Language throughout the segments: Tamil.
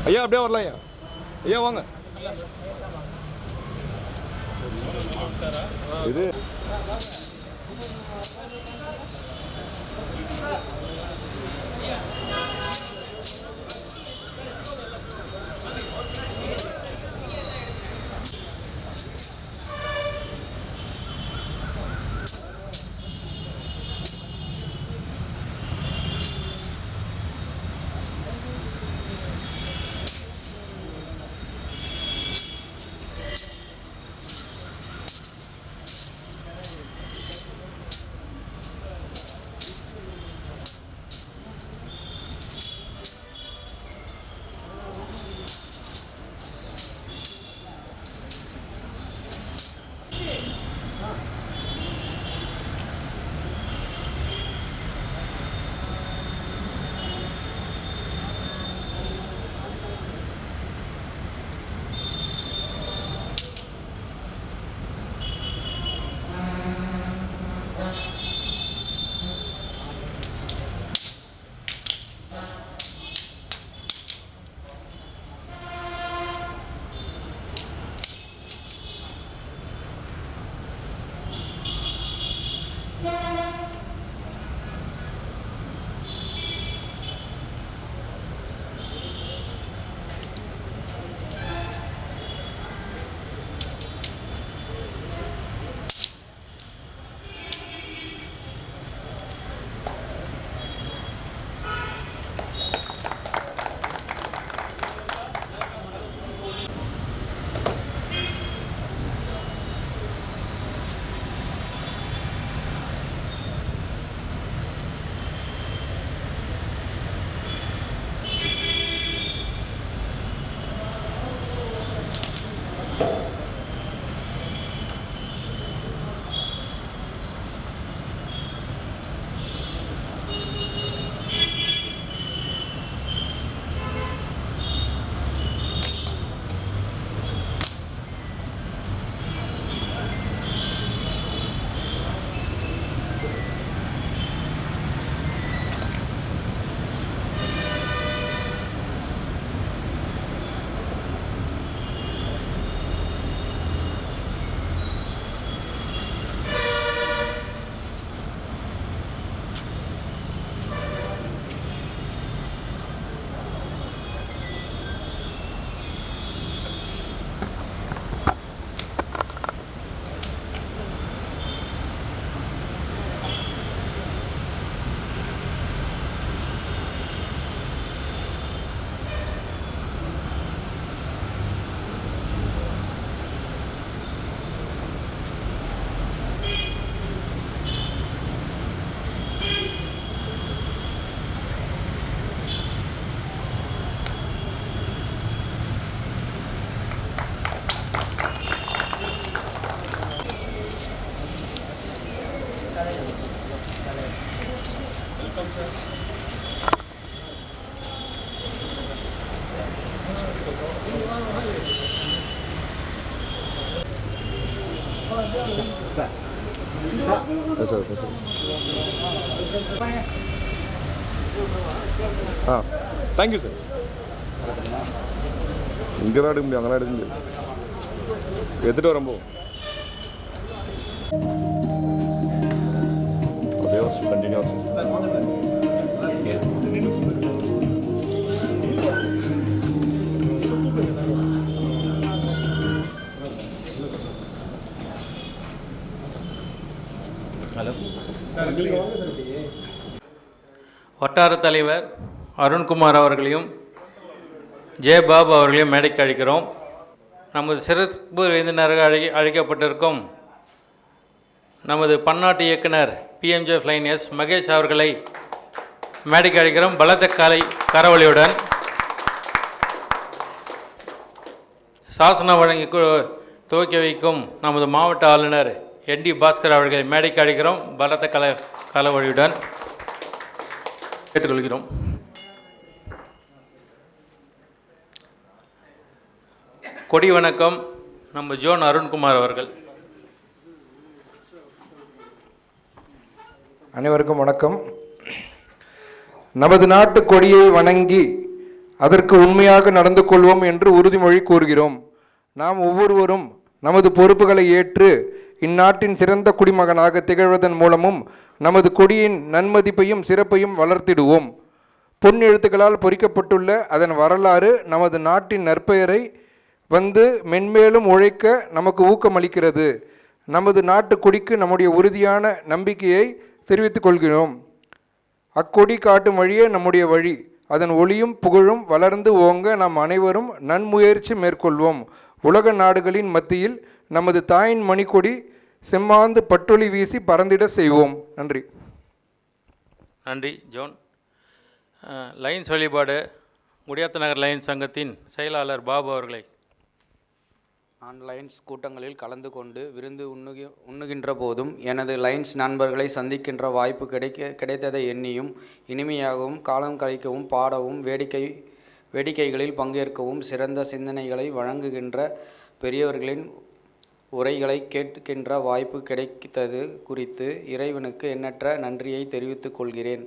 ஐயா அப்படியே வரலாம் ஐயா. ஐயா வாங்க. இது தேங்க்யூ சார். இங்கே தான் எடுக்க முடியும், அங்கெல்லாம் எடுக்க முடியாது. எடுத்துகிட்டு வரம்போ அப்படியே கண்டினியூ. வட்டார தலைவர் அருண்குமார் அவர்களையும் ஜெயபாபு அவர்களையும் மேடைக்கு அழைக்கிறோம். நமது சிறப்பு விருந்தினராக அழைக்கப்பட்டிருக்கும் நமது பன்னாட்டு இயக்குனர் PMJ Flying S மகேஷ் அவர்களை மேடைக்கு அழைக்கிறோம். பலத்த கரவொலியுடன் சாசனம் வழங்கி துவக்கி வைக்கும் நமது மாவட்ட ஆளுநர் என்டி பாஸ்கர் அவர்களை மேடைக்கு அழைக்கிறோம். பலத்த கரவொலியுடன் கேட்டுக்கொள்கிறோம். கொடி வணக்கம் நம்ம ஜோன் அருண்குமார் அவர்கள். அனைவருக்கும் வணக்கம். நமது நாட்டு கொடியை வணங்கி அதற்கு உண்மையாக நடந்து கொள்வோம் என்று உறுதிமொழி கூறுகிறோம். நாம் ஒவ்வொருவரும் நமது பொறுப்புகளை ஏற்று இந்நாட்டின் சிறந்த குடிமகனாக திகழ்வதன் மூலமும் நமது கொடியின் நன்மதிப்பையும் சிறப்பையும் வளர்த்திடுவோம். பொன் எழுத்துக்களால் பொறிக்கப்பட்டுள்ள அதன் வரலாறு நமது நாட்டின் நற்பெயரை வந்து மென்மேலும் உழைக்க நமக்கு ஊக்கமளிக்கிறது. நமது நாட்டு கொடிக்கு நம்முடைய உறுதியான நம்பிக்கையை தெரிவித்துக் கொள்கிறோம். அக்கொடி காட்டும் வழியே நம்முடைய வழி. அதன் ஒளியும் புகழும் வளர்ந்து ஓங்க நாம் அனைவரும் நன்முயற்சி மேற்கொள்வோம். உலக நாடுகளின் மத்தியில் நமது தாயின் மணிக்கொடி செம்மாந்து பட்டொளி வீசி பறந்திட செய்வோம். நன்றி. நன்றி ஜோன். லைன்ஸ் வழிபாடு குடியாத்த நகர் லைன்ஸ் சங்கத்தின் செயலாளர் பாபு அவர்களை. நான் லைன்ஸ் கூட்டங்களில் கலந்து கொண்டு விருந்து உண்ணுகின்ற போதும் எனது லைன்ஸ் நண்பர்களை சந்திக்கின்ற வாய்ப்பு கிடைத்ததை எண்ணியும் இனிமையாகவும் காலம் கழிக்கவும் பாடவும் வேடிக்கைகளில் பங்கேற்கவும் சிறந்த சிந்தனைகளை வழங்குகின்ற பெரியவர்களின் உரைகளை கேட்கின்ற வாய்ப்பு கிடைத்தது குறித்து இறைவனுக்கு எண்ணற்ற நன்றியை தெரிவித்துக் கொள்கிறேன்.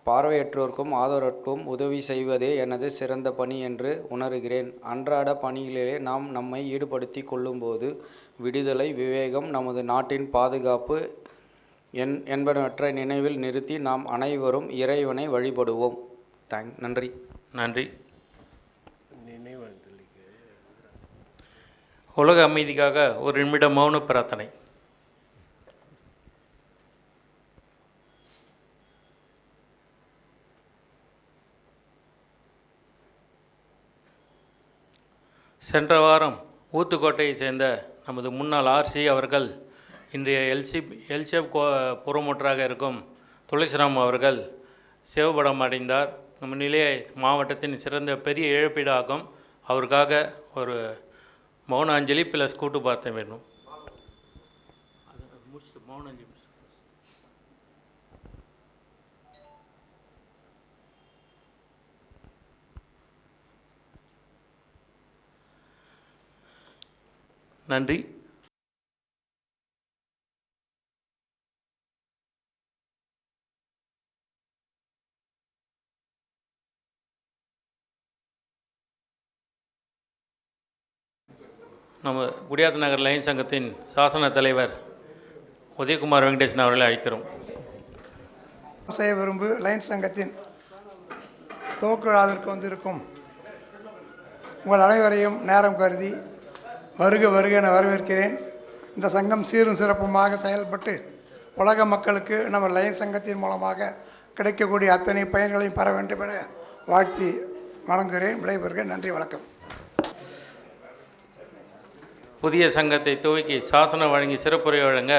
பார்வையற்றோருக்கும் ஆதரவற்றோருக்கும் உதவி செய்வதே எனது சிறந்த பணி என்று உணர்கிறேன். அன்றாட பணிகளிலே நாம் நம்மை ஈடுபடுத்தி கொள்ளும்போது விடுதலை, விவேகம், நமது நாட்டின் பாதுகாப்பு என்பனவற்றை நினைவில் நிறுத்தி நாம் அனைவரும் இறைவனை வழிபடுவோம். நன்றி. நன்றி. உலக அமைதிக்காக ஒரு நிமிடம் மௌன பிரார்த்தனை. சென்ற வாரம் ஊத்துக்கோட்டையை சேர்ந்த நமது முன்னாள் ஆர்சி அவர்கள் இன்றைய எல்சிஎஃப் புறமுற்றாக இருக்கும் துளசிராம் அவர்கள் சிவபடம் அடைந்தார். நம்ம நிலைய மாவட்டத்தின் சிறந்த பெரிய இழப்பீடாகும். அவருக்காக ஒரு மௌன அஞ்சலி ப்ளஸ் கூட்டு பார்த்த வேணும். மௌன அஞ்சலி. நன்றி. நம்ம குடியாத்த நகர் லைன் சங்கத்தின் சாசன தலைவர் உதயகுமார் வெங்கடேசன் அவர்களை அழைக்கிறோம். செய்ய விரும்பு லைன் சங்கத்தின் துவக்க விழாவிற்கு வந்திருக்கும் உங்கள் அனைவரையும் நேரம் கருதி வருக வருக என வரவேற்கிறேன். இந்த சங்கம் சீரும் சிறப்புமாக செயல்பட்டு உலக மக்களுக்கு நம்ம லைன் சங்கத்தின் மூலமாக கிடைக்கக்கூடிய அத்தனை பயன்களையும் பெற வேண்டும் என வாழ்த்தி வணங்குகிறேன். விடைபெறுகிறேன். நன்றி, வணக்கம். புதிய சங்கத்தை துவக்கி சாசனம் வழங்கி சிறப்புரை வழங்க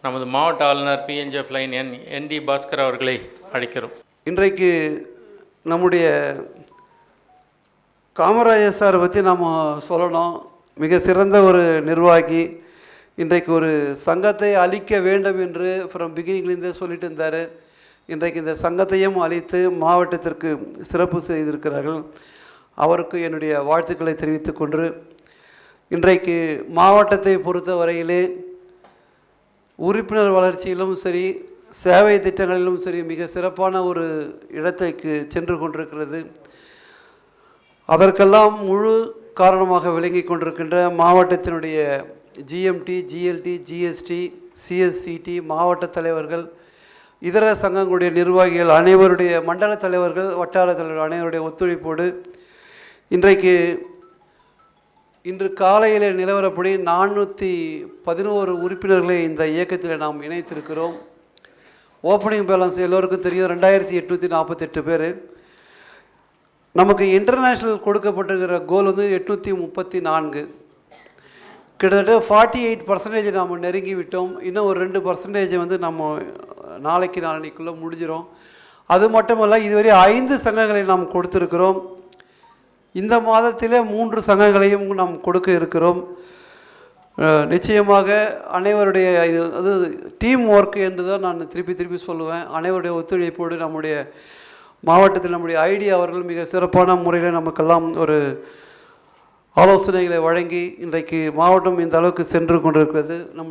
நமது மாவட்ட ஆளுநர் பிஎன்ஜிஎஃப் லைன் என்டி பாஸ்கர் அவர்களை அழைக்கிறோம். இன்றைக்கு நம்முடைய காமராஜர் சாரை பற்றி நம்ம சொல்லணும். மிக சிறந்த ஒரு நிர்வாகி. இன்றைக்கு ஒரு சங்கத்தை அழிக்க வேண்டும் என்று ஃப்ரம் பிகினிங்லேருந்தே சொல்லிட்டு இருந்தார். இன்றைக்கு இந்த சங்கத்தையும் அழித்து மாவட்டத்திற்கு சிறப்பு செய்திருக்கிறார்கள். அவருக்கு என்னுடைய வாழ்த்துக்களை தெரிவித்து கொண்டு இன்றைக்கு மாவட்டத்தை பொறுத்த வரையிலே உறுப்பினர் வளர்ச்சியிலும் சரி, சேவை திட்டங்களிலும் சரி மிக சிறப்பான ஒரு இடத்தைக்கு சென்று கொண்டிருக்கிறது. அதற்கெல்லாம் முழு காரணமாக விளங்கி கொண்டிருக்கின்ற மாவட்டத்தினுடைய ஜிஎம்டி, ஜிஎல்டி, ஜிஎஸ்டி, சிஎஸ்சிடி மாவட்ட தலைவர்கள், இதர சங்கங்களுடைய நிர்வாகிகள் அனைவருடைய மண்டல தலைவர்கள், வட்டார தலைவர்கள் அனைவருடைய ஒத்துழைப்போடு இன்று காலையில் நிலவரப்படி 411 உறுப்பினர்களை இந்த இயக்கத்தில் நாம் இணைத்திருக்கிறோம். ஓப்பனிங் பேலன்ஸ் எல்லோருக்கும் தெரியும், 2848 பேர். நமக்கு இன்டர்நேஷ்னல் கொடுக்கப்பட்டிருக்கிற கோல் 834. கிட்டத்தட்ட 48% நம்ம நெருங்கி விட்டோம். இன்னும் ஒரு 2% நம்ம நாளைக்குள்ளே முடிஞ்சிடும். அது மட்டுமல்ல, இதுவரை 5 சங்கங்களை நாம் கொடுத்திருக்கிறோம். இந்த மாதத்திலே 3 சங்கங்களையும் நாம் கொடுக்க இருக்கிறோம். நிச்சயமாக அனைவருடைய அது டீம் ஒர்க் என்று தான் நான் திருப்பி சொல்லுவேன். அனைவருடைய ஒத்துழைப்போடு நம்முடைய மாவட்டத்தில் நம்முடைய ஐடி அவர்கள் மிக சிறப்பான முறையில் நமக்கெல்லாம் ஒரு ஆலோசனைகளை வழங்கி இன்றைக்கு மாவட்டம் இந்த அளவுக்கு சென்று கொண்டிருக்கிறது. நம்முடைய